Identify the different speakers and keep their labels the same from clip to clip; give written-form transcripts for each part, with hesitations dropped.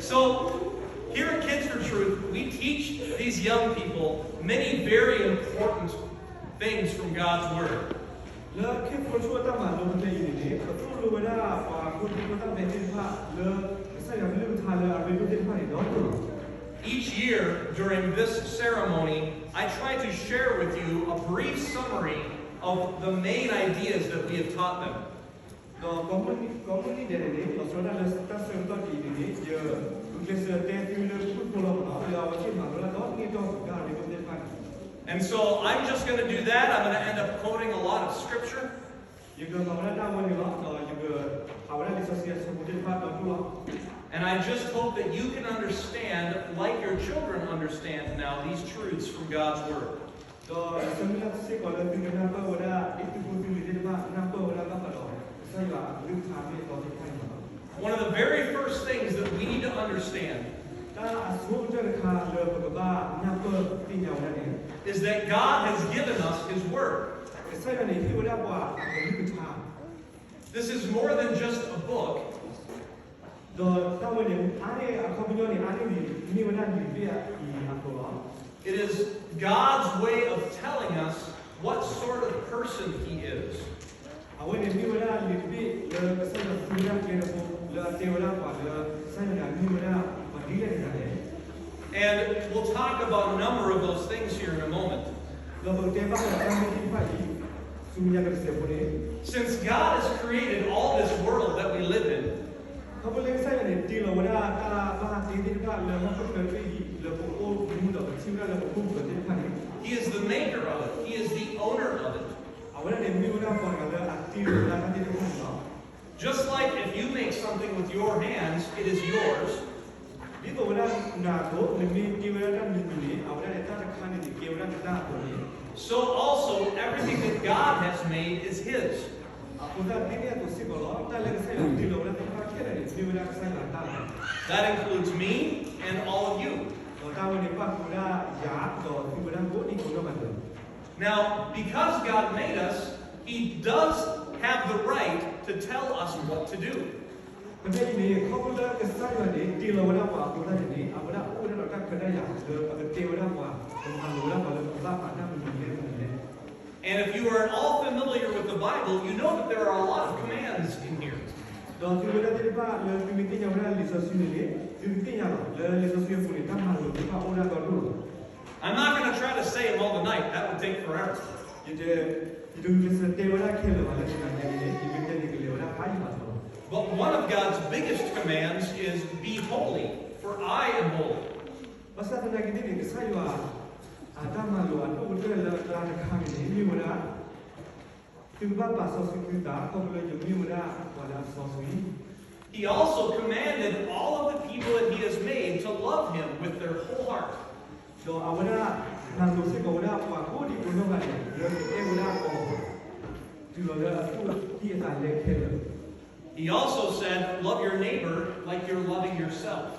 Speaker 1: So, here at Kids for Truth, we teach these young people many very important things from God's Word. Each year during this ceremony, I try to share with you a brief summary of the main ideas that we have taught them. And so I'm just going to do that. I'm going to end up quoting a lot of scripture. And I just hope that you can understand, like your children understand now, these truths from God's Word. One of the very first things that we need to understand is that God has given us His Word. This is more than just a book. It is God's way of telling us what sort of person He is. And we'll talk about a number of those things here in a moment. Since God has created all this world that we live in, He is the maker of it. He is the owner of it. Just like if you make something with your hands, it is yours. So also, everything that God has made is His. That includes me and all of you. Now, because God made us, He does have the right to tell us what to do. And if you are at all familiar with the Bible, you know that there are a lot of commands in here. I'm not going to try to say them all tonight. That would take forever. But one of God's biggest commands is be holy, for I am holy. He also commanded all of the people that He has made to love Him with their whole heart. He also said, love your neighbor like you're loving yourself.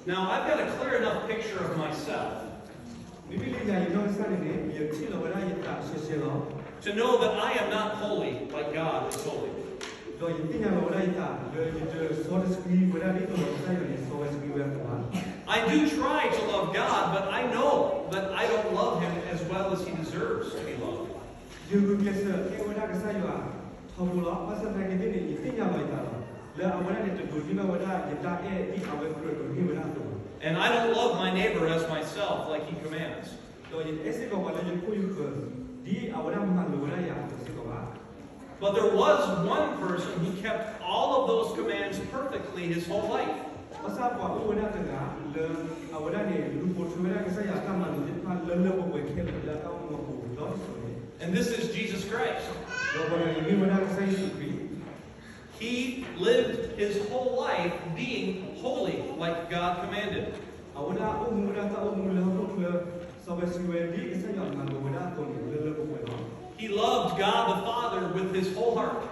Speaker 1: Now, I've got a clear enough picture of myself to know that I am not holy like God is holy. I do try to love God, but I know that I don't love Him as well as He deserves to be loved. And I don't love my neighbor as myself like He commands. But there was one person who kept all of those commands perfectly his whole life. And this is Jesus Christ. He lived His whole life being holy like God commanded. He loved God the Father with his whole heart.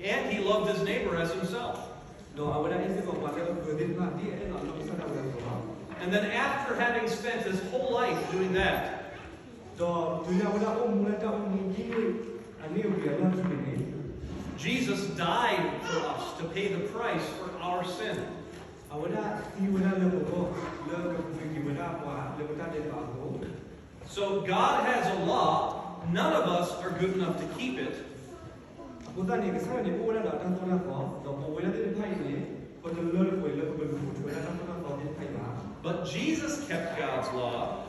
Speaker 1: And he loved his neighbor as himself. And then after having spent his whole life doing that, Jesus died for us to pay the price for our sin. So God has a law. None of us are good enough to keep it. But Jesus kept God's law.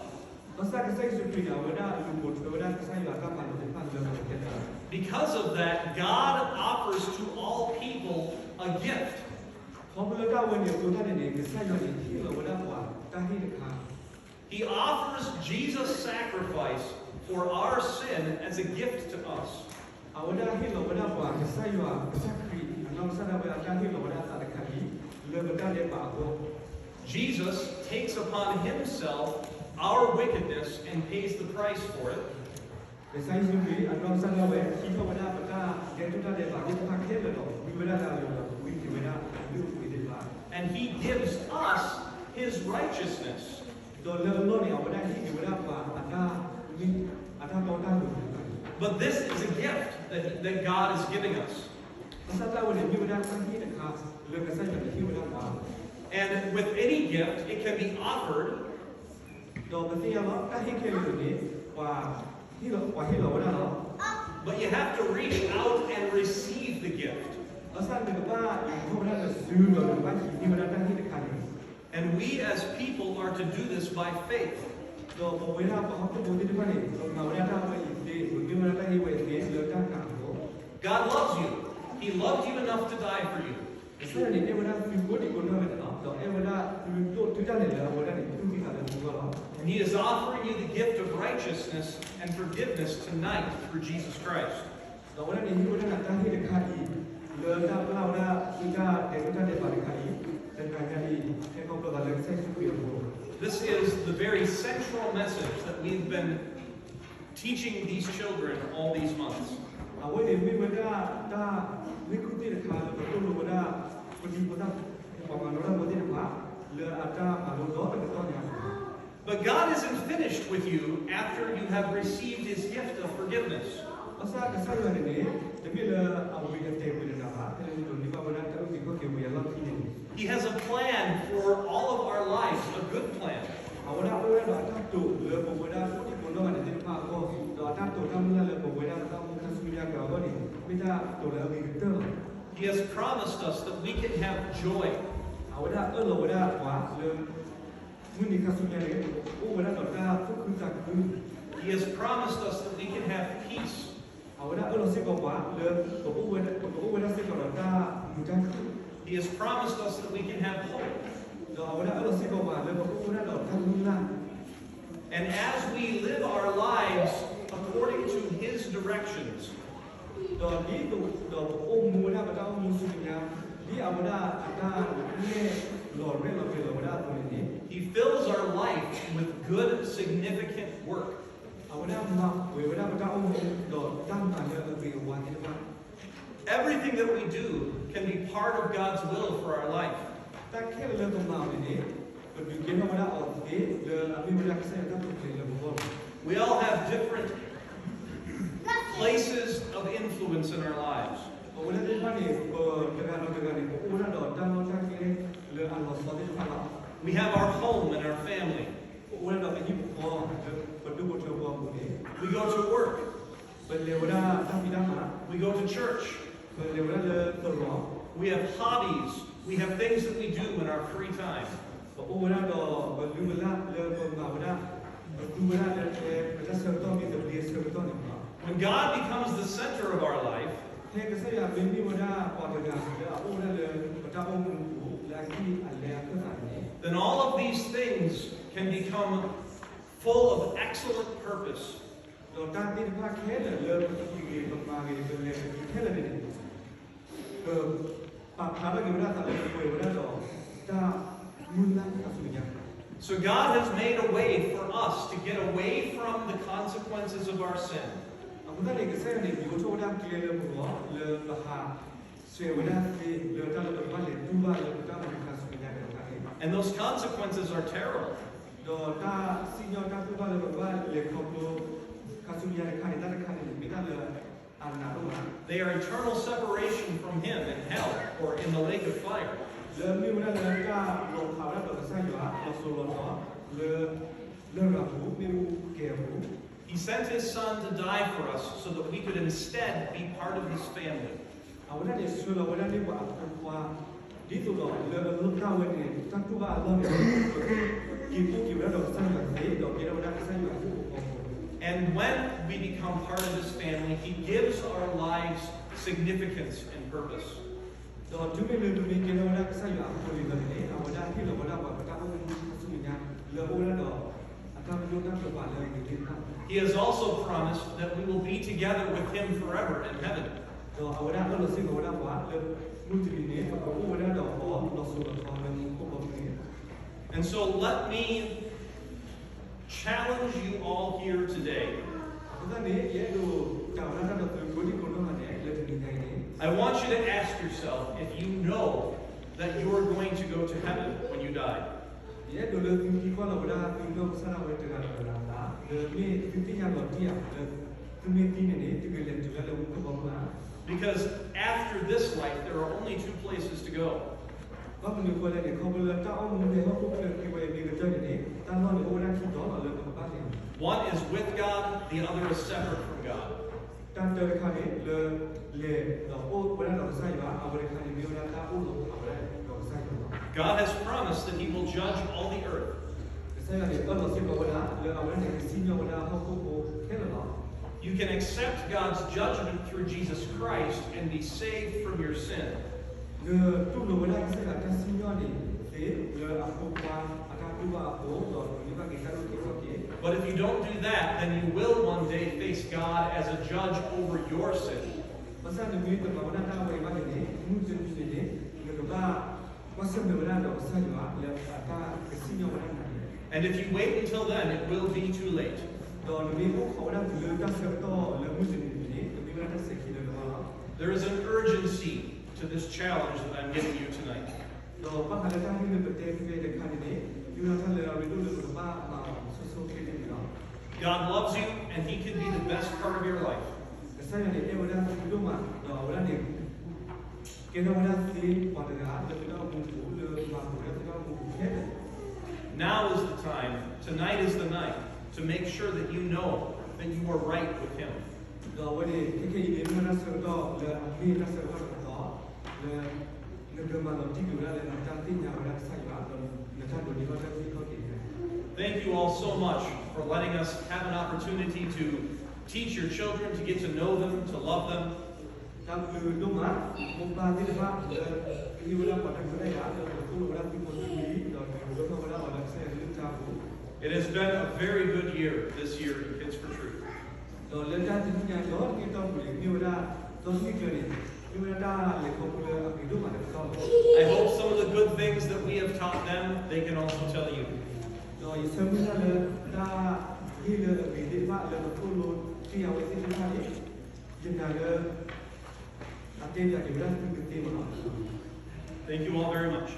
Speaker 1: Because of that, God offers to all people a gift. He offers Jesus' sacrifice for our sin as a gift to us. Jesus takes upon himself our wickedness and pays the price for it. And he gives us his righteousness. But this is a gift that God is giving us. And with any gift, it can be offered. But you have to reach out and receive the gift. And we as people are to do this by faith. God loves you. He loved you enough to die for you. And he is offering you the gift of righteousness and forgiveness tonight through Jesus Christ. This is the very central message that we've been teaching these children all these months. But God isn't finished with you after you have received his gift of forgiveness. He has a plan for all of our lives, a good plan. He has promised us that we can have joy. He has promised us that we can have peace. He has promised us that we can have hope. And as we live our lives according to his directions, he fills our life with good, significant work. Everything that we do can be part of God's will for our life. We all have different places of influence in our lives. We have our home and our family. We go to work. We go to church. We have hobbies. We have things that we do in our free time. When God becomes the center of our life, then all of these things can become full of excellent purpose. So God has made a way for us to get away from the consequences of our sin. And those consequences are terrible. they are eternal separation from Him in hell or in the lake of fire. He sent His Son to die for us so that we could instead be part of His family. And when we become part of His family, He gives our lives significance and purpose. He has also promised that we will be together with Him forever in heaven. And so let me challenge you all here today. I want you to ask yourself if you know that you are going to go to heaven when you die. Because after this life, there are only two places to go. One is with God, the other is separate from God. God has promised that He will judge all the earth. You can accept God's judgment through Jesus Christ and be saved from your sin. But if you don't do that, then you will one day face God as a judge over your sin. And if you wait until then, it will be too late. There is an urgency to this challenge that I'm giving you tonight. God loves you, and He can be the best part of your life. Now is the time, tonight is the night, to make sure that you know that you are right with Him. Thank you all so much for letting us have an opportunity to teach your children, to get to know them, to love them. It has been a very good year this year in Kids for Truth. I hope some of the good things that we have taught them, they can also tell you. Thank you all very much.